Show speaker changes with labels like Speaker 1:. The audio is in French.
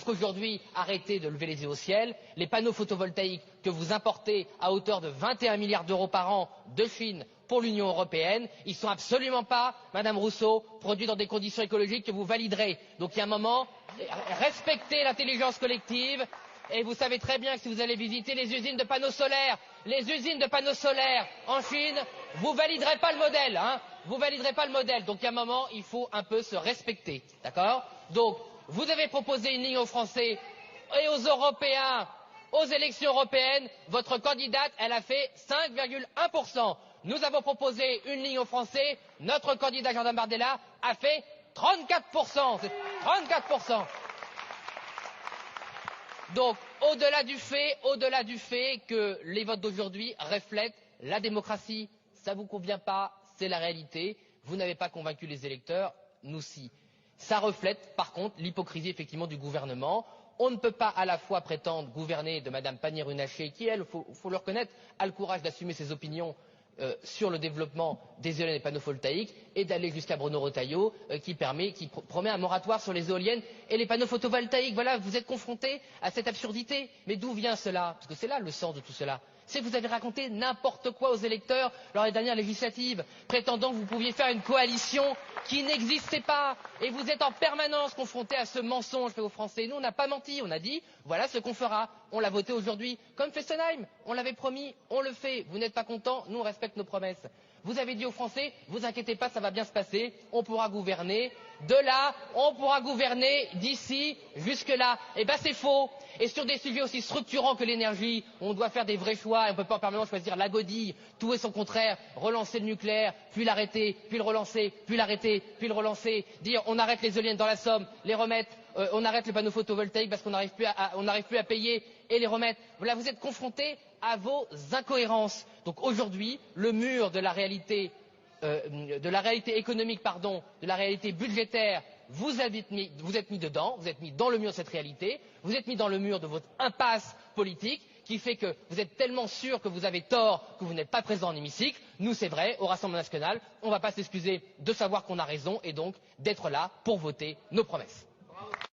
Speaker 1: Parce qu'aujourd'hui, arrêtez de lever les yeux au ciel. Les panneaux photovoltaïques que vous importez à hauteur de 21 milliards d'euros par an de Chine pour l'Union européenne, ils ne sont absolument pas, Madame Rousseau, produits dans des conditions écologiques que vous validerez. Donc il y a un moment, respectez l'intelligence collective. Et vous savez très bien que si vous allez visiter les usines de panneaux solaires en Chine, vous validerez pas le modèle, hein. Vous validerez pas le modèle. Donc il y a un moment, il faut un peu se respecter. D'accord? Donc, vous avez proposé une ligne aux Français et aux Européens, aux élections européennes. Votre candidate, elle a fait 5,1%. Nous avons proposé une ligne aux Français. Notre candidat Jordan Bardella a fait 34%. C'est 34%. Donc, au-delà du fait que les votes d'aujourd'hui reflètent la démocratie, ça ne vous convient pas, c'est la réalité. Vous n'avez pas convaincu les électeurs, nous si. Ça reflète, par contre, l'hypocrisie effectivement du gouvernement. On ne peut pas à la fois prétendre gouverner de Madame Pannier-Runacher, qui elle, faut le reconnaître, a le courage d'assumer ses opinions sur le développement des éoliennes et des panneaux photovoltaïques, et d'aller jusqu'à Bruno Retailleau, qui promet un moratoire sur les éoliennes et les panneaux photovoltaïques. Voilà, vous êtes confrontés à cette absurdité. Mais d'où vient cela? Parce que c'est là le sens de tout cela. C'est que vous avez raconté n'importe quoi aux électeurs lors des dernières législatives, prétendant que vous pouviez faire une coalition qui n'existait pas. Et vous êtes en permanence confrontés à ce mensonge fait aux Français. Nous, on n'a pas menti, on a dit voilà ce qu'on fera. On l'a voté aujourd'hui, comme Fessenheim. On l'avait promis, on le fait. Vous n'êtes pas contents, nous on respecte nos promesses. Vous avez dit aux Français, vous inquiétez pas, ça va bien se passer, on pourra gouverner. De là, on pourra gouverner d'ici jusque-là. Eh ben c'est faux. Et sur des sujets aussi structurants que l'énergie, on doit faire des vrais choix et on ne peut pas en permanence choisir la godille, tout et son contraire, relancer le nucléaire, puis l'arrêter, puis le relancer, puis l'arrêter, puis le relancer, dire on arrête les éoliennes dans la Somme, les remettre, on arrête les panneaux photovoltaïques parce qu'on n'arrive plus à payer et les remettre. Voilà, vous êtes confrontés à vos incohérences. Donc aujourd'hui, le mur de la réalité économique, de la réalité budgétaire, vous êtes mis dedans, vous êtes mis dans le mur de cette réalité, vous êtes mis dans le mur de votre impasse politique qui fait que vous êtes tellement sûr que vous avez tort que vous n'êtes pas présent en hémicycle. Nous, c'est vrai, au Rassemblement national, on ne va pas s'excuser de savoir qu'on a raison et donc d'être là pour voter nos promesses.